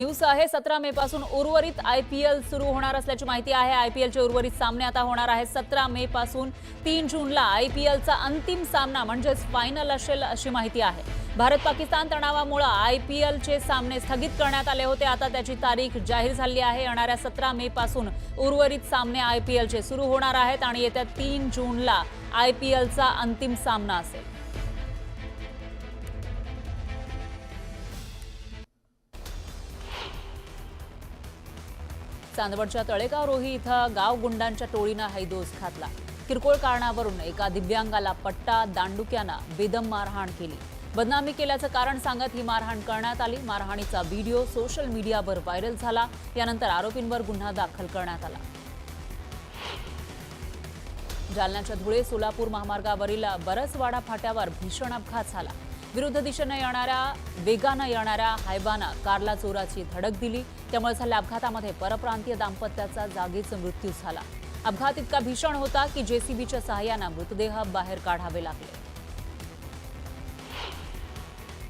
News आहे 17 मे पासून उर्वरित आयपीएल सुरू होणार असल्याची माहिती आहे। आयपीएलचे उर्वरित सामने आता होणार आहेत 17 मे पासून 3 जूनला आयपीएलचा अंतिम सामना म्हणजेच फायनल असेल अशी माहिती आहे। भारत पाकिस्तान तणावामुळे आयपीएलचे सामने स्थगित करण्यात आले होते। आता त्याची तारीख जाहीर झाली आहे। येणाऱ्या 17 मे पासून उर्वरित सामने आयपीएलचे सुरू होणार आहेत आणि येत्या 3 जूनला आयपीएलचा अंतिम सामना असेल। चांदवडच्या तळेगाव रोही इथं गाव गुंडांच्या टोळीनं हैदोस घातला। किरकोळ कारणावरून एका दिव्यांगाला पट्टा दांडुक्यानं बेदम मारहाण केली। बदनामी केल्याचं कारण सांगत ही मारहाण करण्यात आली। मारहाणीचा व्हिडिओ सोशल मीडियावर व्हायरल झाला। यानंतर आरोपींवर गुन्हा दाखल करण्यात आला। जालन्याच्या धुळे सोलापूर महामार्गावरील बरसवाडा फाट्यावर भीषण अपघात झाला। विरुद्ध दिशेने वेगानं येणाऱ्या हायबानं कारला जोराची धडक दिली। त्यामुळे झालेल्या अपघातामध्ये परप्रांतीय दाम्पत्याचा जागीच मृत्यू झाला। अपघात इतका भीषण होता की जेसीबीच्या सहाय्याने मृतदेह बाहेर काढावे लागले।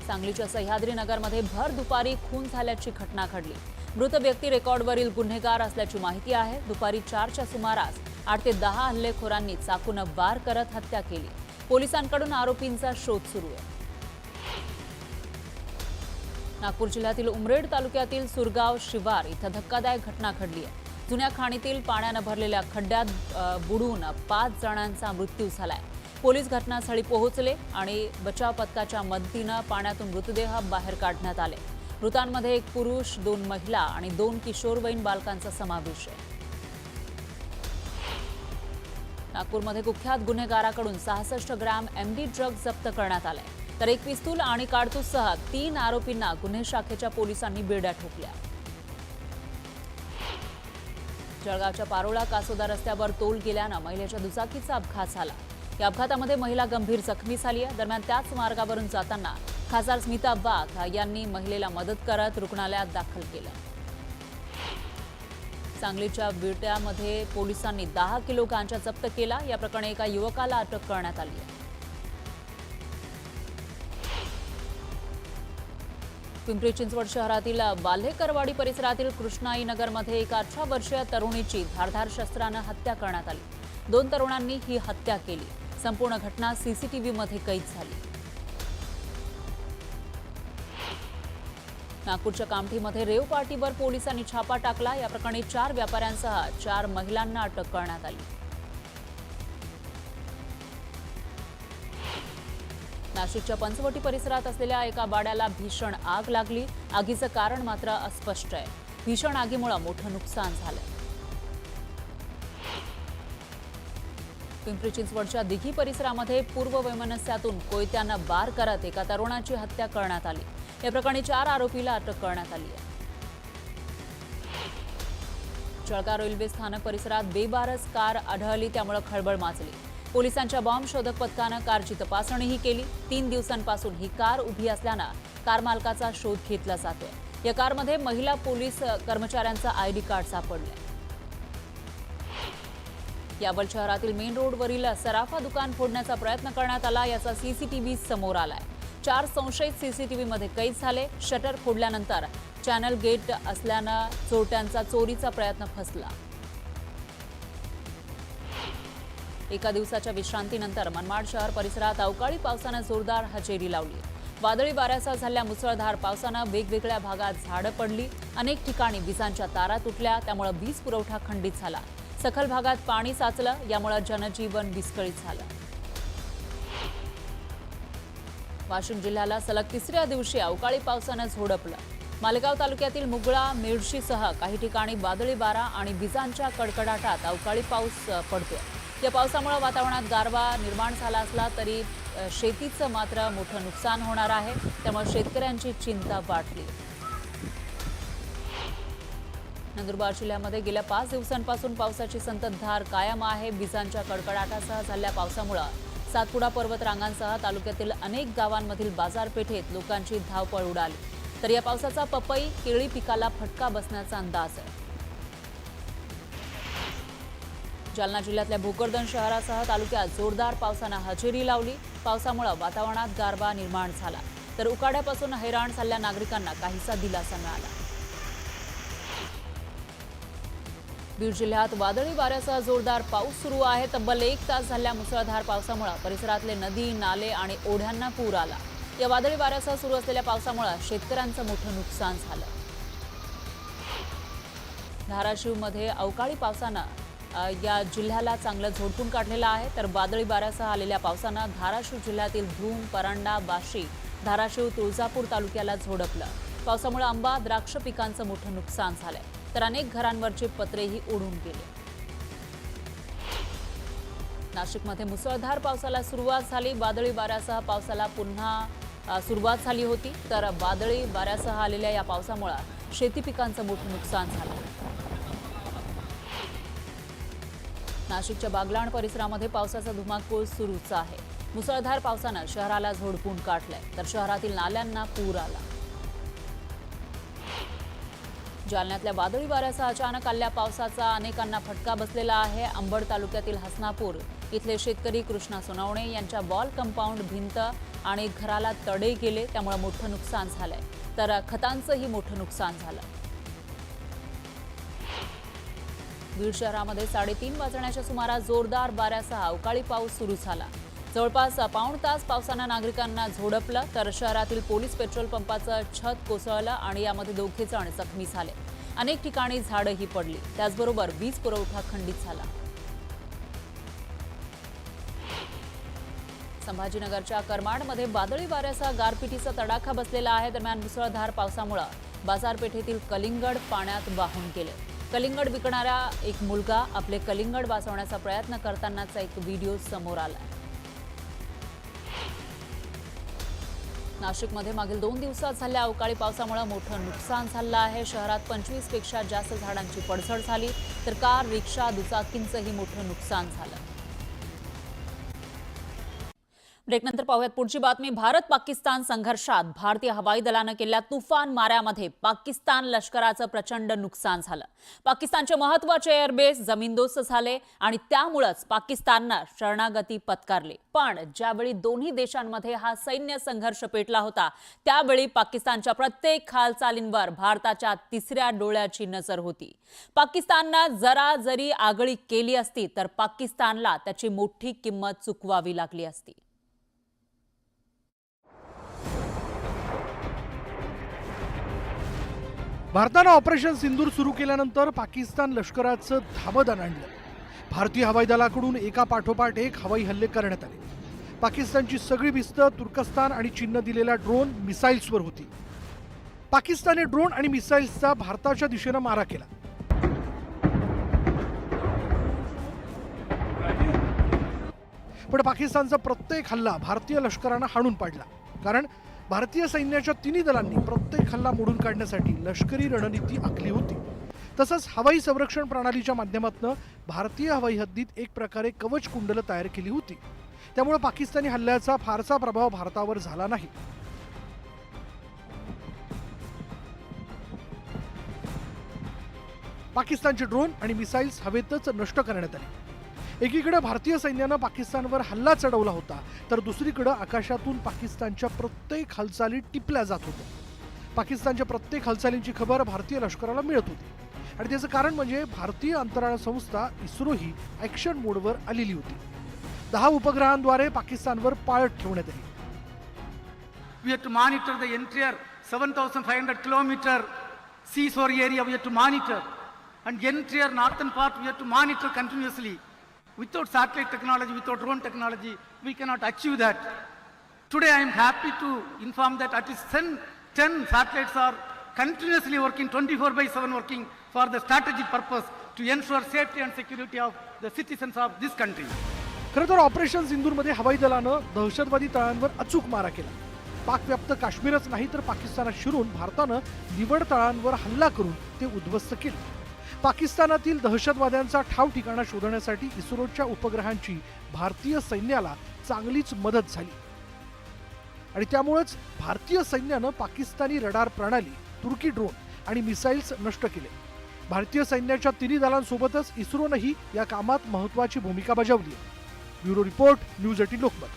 सांगलीच्या सह्याद्रीनगरमध्ये भर दुपारी खून झाल्याची घटना घडली। मृत व्यक्ती रेकॉर्डवरील गुन्हेगार असल्याची माहिती आहे। दुपारी 4च्या सुमारास 8 ते 10 हल्लेखोरांनी चाकून वार करत हत्या केली। पोलिसांकडून आरोपींचा शोध सुरू आहे। नागपूर जिल्ह्यातील उमरेड तालुक्यातील सुरगाव शिवार इथं धक्कादायक घटना घडली आहे। जुन्या खाणीतील पाण्याने भरलेल्या खड्ड्यात बुडून 5 जणांचा मृत्यू झालाय। पोलीस घटनास्थळी पोहोचले आणि बचाव पथकाच्या मदतीने पाण्यातून मृतदेह बाहेर काढण्यात आले। मृतांमध्ये 1 पुरुष, 2 महिला आणि 2 किशोरवयीन बालकांचा समावेश आहे। नागपूरमध्ये कुख्यात गुन्हेगाराकडून 66 ग्रॅम एमडी ड्रग्ज जप्त करण्यात आले। तर 1 पिस्तूल आणि कारतूससह 3 आरोपींना गुन्हे शाखेच्या पोलिसांनी बेड्या ठोकल्या। जळगावच्या पारोळा कासोदा रस्त्यावर टोल गेल्यानं महिलेच्या दुचाकीचा अपघात झाला। या अपघातामध्ये महिला गंभीर जखमी झाली आहे। दरम्यान त्याच मार्गावरून जाताना खासदार स्मिता वाघ यांनी महिलेला मदत करत रुग्णालयात दाखल केलं। सांगलीच्या विट्यामध्ये पोलिसांनी 10 किलो गांजा जप्त केला। या प्रकरणी एका युवकाला अटक करण्यात आली आहे। पिंपरी चिंचवड शहरातील वाल्हेकरवाडी परिसरातील कृष्णाई नगरमध्ये एका 18 वर्षीय तरुणीची धारदार शस्त्राने हत्या करण्यात आली। 2 तरुणांनी ही हत्या केली। संपूर्ण घटना सीसीटीव्हीमध्ये कैद झाली। नागपूरच्या कामठीमध्ये रेव पार्टीवर पोलिसांनी छापा टाकला। या प्रकरणी 4 व्यापाऱ्यांसह 4 महिलांना अटक करण्यात आली। नाशिकच्या पंचवटी परिसरात असलेल्या एका वाड्याला भीषण आग लागली। आगीचं कारण मात्र अस्पष्ट आहे। भीषण आगीमुळे मोठं नुकसान झालं। पिंपरी चिंचवडच्या दिघी परिसरामध्ये पूर्ववैमनस्यातून कोयत्यानं वार करत एका तरुणाची हत्या करण्यात आली। या प्रकरणी 4 आरोपीला अटक करण्यात आली आहे। जळगाव रेल्वे स्थानक परिसरात बेबारस कार आढळली, त्यामुळे खळबळ माजली। पोलिसांच्या बॉम्ब शोधक पथकानं कारची तपासणीही केली। 3 दिवसांपासून ही कार उभी असल्यानं कार मालकाचा शोध घेतला जातोय। या कारमध्ये महिला पोलीस कर्मचाऱ्यांचा आयडी कार्ड सापडले। यावल शहरातील मेन रोडवरील सराफा दुकान फोडण्याचा प्रयत्न करण्यात आला। याचा सीसीटीव्ही समोर आलाय। 4 संशयित सीसीटीव्हीमध्ये कैद झाले। शटर फोडल्यानंतर चॅनल गेट असल्यानं चोरट्यांचा चोरीचा प्रयत्न फसला। एका दिवसाच्या विश्रांतीनंतर मनमाड शहर परिसरात अवकाळी पावसाने जोरदार हजेरी लावली। वादळी वाऱ्यासह झालेल्या मुसळधार पावसाने वेगवेगळ्या भागात झाडं पडली। अनेक ठिकाणी विजांच्या तारा तुटल्या, त्यामुळे वीज पुरवठा खंडित झाला। सखल भागात पाणी साचलं, यामुळे जनजीवन विस्कळीत झालं। वाशिम जिल्ह्याला सलग 3ऱ्या दिवशी अवकाळी पावसाने झोडपलं। मालेगाव तालुक्यातील मुगळा, मेडशीसह काही ठिकाणी वादळी वारा आणि विजांच्या कडकडाटात अवकाळी पाऊस पडतोय। या पावसामुळे वातावरणात गारवा निर्माण झाला असला तरी शेतीचं मात्र मोठं नुकसान होणार आहे। त्यामुळे शेतकऱ्यांची चिंता वाढली। नंदुरबार जिल्ह्यामध्ये गेल्या 5 दिवसांपासून पावसाची संततधार कायम आहे। विजांच्या कडकडाटासह झालेल्या पावसामुळे सातपुडा पर्वत रांगांसह तालुक्यातील अनेक गावांमधील बाजारपेठेत लोकांची धावपळ उडाली। तर या पावसाचा पपई, केळी पिकाला फटका बसण्याचा अंदाज आहे। जालना जिल्ह्यातल्या भोकरदन शहरासह तालुक्यात जोरदार पावसाने हजेरी लावली। पावसामुळे वातावरणात गारवा निर्माण झाला, तर उकाड्यापासून हैराण झालेल्या नागरिकांना काहीसा दिलासा मिळाला। बीड जिल्ह्यात वादळी वाऱ्यासह जोरदार पाऊस सुरू आहे। तब्बल 1 तास झालेल्या मुसळधार पावसामुळे परिसरातले नदी, नाले आणि ओढ्यांना पूर आला। या वादळी वाऱ्यासह सुरू असलेल्या पावसामुळे शेतकऱ्यांचं मोठं नुकसान झालं। धाराशिवमध्ये अवकाळी पावसानं या जिल्ह्याला चांगलं झोडपून काढलेलं आहे। तर वादळी वाऱ्यासह आलेल्या पावसानं धाराशिव जिल्ह्यातील धूम, परांडा, बाशी, धाराशिव, तुळजापूर तालुक्याला झोडपलं। पावसामुळे आंबा, द्राक्ष पिकांचं मोठं नुकसान झालंय। तर अनेक घरांवरचे पत्रेही उडून गेले। नाशिकमध्ये मुसळधार पावसाला सुरुवात झाली। वादळी वाऱ्यासह पावसाला पुन्हा सुरुवात झाली होती। तर वादळी वाऱ्यासह आलेल्या या पावसामुळे शेती पिकांचं मोठं नुकसान झालं। नाशिकच्या बागलाण परिसरामध्ये पावसाचा धुमाकूळ सुरूच आहे। मुसळधार पावसानं शहराला झोडपून काढलंय। तर शहरातील नाल्यांना पूर आला। जालन्यातल्या वादळी वाऱ्यासह अचानक आलेल्या पावसाचा अनेकांना फटका बसलेला आहे। अंबड तालुक्यातील हसनापूर इथले शेतकरी कृष्णा सोनवणे यांच्या वॉल कंपाऊंड भिंत आणि घराला तडे गेले, त्यामुळे मोठं नुकसान झालंय। तर खतांचंही मोठं नुकसान झालं। बीड शहरामध्ये 3:30 वाजण्याच्या सुमारास जोरदार वाऱ्यासह अवकाळी पाऊस सुरू झाला। जवळपास पाऊण तास पावसानं नागरिकांना झोडपलं। तर शहरातील पोलीस पेट्रोल पंपाचं छत कोसळलं आणि यामध्ये 2 जण जखमी झाले। अनेक ठिकाणी झाडंही पडली। त्याचबरोबर वीज पुरवठा खंडित झाला। संभाजीनगरच्या करमाडमध्ये वादळी वाऱ्यासह गारपिटीचा तडाखा बसलेला आहे। दरम्यान मुसळधार पावसामुळे बाजारपेठेतील कलिंगड पाण्यात वाहून गेले। कलिंगड विकणारा एक मुलगा आपले कलिंगड वाचवण्याचा प्रयत्न करतानाचा एक व्हिडिओ समोर आला। नाशिकमध्ये मागील 2 दिवसात झालेल्या अवकाळी पावसामुळे मोठं नुकसान झालं आहे। शहरात 25 पेक्षा जास्त झाडांची पडझड झाली। तर कार, रिक्षा, दुचाकींचंही मोठं नुकसान झालं। ब्रेकनंतर पाहूयात पुढची बातमी। भारत पाकिस्तान संघर्षात भारतीय हवाई दलानं केलेल्या तुफान माऱ्यामध्ये पाकिस्तान लष्कराचं प्रचंड नुकसान झालं। पाकिस्तानचे महत्त्वाचे एअरबेस जमीनदोस्त झाले आणि त्यामुळेच पाकिस्ताननं शरणागती पत्करली। पण ज्यावेळी दोन्ही देशांमध्ये हा सैन्य संघर्ष पेटला होता, त्यावेळी पाकिस्तानच्या प्रत्येक हालचालींवर भारताच्या तिसऱ्या डोळ्याची नजर होती। पाकिस्ताननं जरा जरी आगळीक केली असती तर पाकिस्तानला त्याची मोठी किंमत चुकवावी लागली असती। भारतानं ऑपरेशन सिंदूर सुरू केल्यानंतर पाकिस्तान लष्कराचं धाबदन आणलं। भारतीय हवाई दलाकडून एका पाठोपाठ एक हवाई हल्ले करण्यात आले। पाकिस्तानची सगळी भिस्त तुर्कस्तान आणि चीननं दिलेल्या ड्रोन, मिसाईल्सवर होती। पाकिस्तानने ड्रोन आणि मिसाईल्सचा भारताच्या दिशेनं मारा केला। पण पाकिस्तानचा प्रत्येक हल्ला भारतीय लष्करानं हाणून पाडला। कारण भारतीय सैन्याच्या तिन्ही दलांनी प्रत्येक हल्ला मोडून काढण्यासाठी लष्करी रणनीती आखली होती। तसंच हवाई संरक्षण प्रणालीच्या माध्यमातून भारतीय हवाई हद्दीत एक प्रकारे कवच कुंडलं तयार केली होती। त्यामुळे पाकिस्तानी हल्ल्याचा फारसा प्रभाव भारतावर झाला नाही। पाकिस्तानचे ड्रोन आणि मिसाईल्स हवेतच नष्ट करण्यात आले। एकीकडे भारतीय सैन्यानं पाकिस्तानवर हल्ला चढवला होता, तर दुसरीकडे आकाशातून पाकिस्तानच्या प्रत्येक हालचाली टिपल्या जात होत्या। पाकिस्तानच्या प्रत्येक हालचालींची खबर भारतीय लष्कराला मिळत होती आणि त्याचं कारण म्हणजे भारतीय अंतराळ संस्था इस्रो ही ॲक्शन मोडवर आलेली होती। 10 उपग्रहांद्वारे पाकिस्तानवर पाळत ठेवण्यात आली। We have to monitor the entire 7,500 kilometer seashore area. We have to monitor, and entire northern part we have to monitor continuously. Without satellite technology, without drone technology, we cannot achieve that. Today I am happy to inform that at least 10 satellites are continuously working, 24/7 working for the strategic purpose to ensure safety and security of the citizens of this country. खरं तर operation सिंदूरमध्ये हवाई दलानं दहशतवादी तळांवर अचूक मारा केला। पाकव्याप्त काश्मीरच नाही तर पाकिस्तानात शिरून भारतानं निवड तळांवर हल्ला करून ते उद्ध्वस्त केले। पाकिस्तानातील दहशतवाद्यांचा ठाव ठिकाणा शोधण्यासाठी इस्रोच्या उपग्रहांची भारतीय सैन्याला चांगलीच मदत झाली आणि त्यामुळेच भारतीय सैन्यानं पाकिस्तानी रडार प्रणाली, तुर्की ड्रोन आणि मिसाईल्स नष्ट केले। भारतीय सैन्याच्या तिन्ही दलांसोबतच इस्रोनंही या कामात महत्त्वाची भूमिका बजावली। Bureau report, news 18 Lokmat.